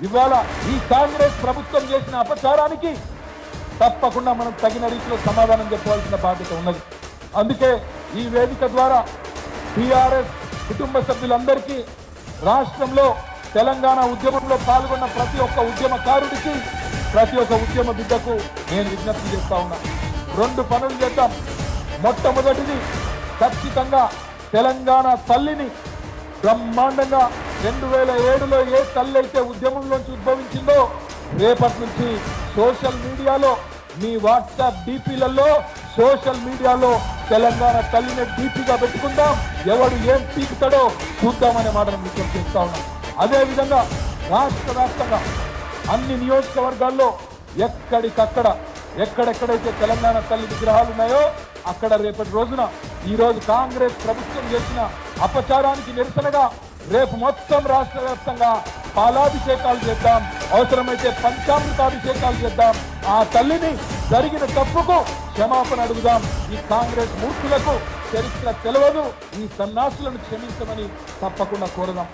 ఇవాళ ఈ కాంగ్రెస్ ప్రభుత్వం చేసిన అపచారానికి తప్పకుండా మనం తగిన రీతిలో సమాధానం చెప్పవలసిన బాధ్యత ఉన్నది. అందుకే ఈ వేదిక ద్వారా టీఆర్ఎస్ కుటుంబ సభ్యులందరికీ, రాష్ట్రంలో తెలంగాణ ఉద్యమంలో పాల్గొన్న ప్రతి ఒక్క ఉద్యమకారుడికి, ప్రతి ఒక్క ఉద్యమ బిడ్డకు నేను విజ్ఞప్తి చేస్తా ఉన్నా. 2 పనులు చేద్దాం. మొట్టమొదటిది, ఖచ్చితంగా తెలంగాణ తల్లిని బ్రహ్మాండంగా 2007లో ఏ తల్లి అయితే ఉద్యమంలోంచి ఉద్భవించిందో, రేపటి నుంచి సోషల్ మీడియాలో, మీ వాట్సాప్ డీపీలలో, సోషల్ మీడియాలో తెలంగాణ తల్లిని డీపీగా పెట్టుకుందాం. ఎవడు ఏం పీకుతాడో చూద్దామనే మాటను విజ్ఞప్తి చేస్తా ఉన్నాం. అదేవిధంగా రాష్ట్ర వ్యాప్తంగా అన్ని నియోజకవర్గాల్లో ఎక్కడికక్కడ ఎక్కడెక్కడైతే తెలంగాణ తల్లి విగ్రహాలు ఉన్నాయో అక్కడ రేపటి రోజున, ఈ రోజు కాంగ్రెస్ ప్రభుత్వం చేసిన అపచారానికి నిరసనగా రేపు మొత్తం రాష్ట్ర వ్యాప్తంగా పాలాభిషేకాలు చేద్దాం, అవసరమైతే పంచామృతాభిషేకాలు చేద్దాం. ఆ తల్లిని జరిగిన తప్పుకు క్షమాపణ అడుగుదాం. ఈ కాంగ్రెస్ మూర్ఖులకు చరిత్ర తెలియదు, ఈ సన్నాసులను క్షమించమని తప్పకుండా కోరదాం.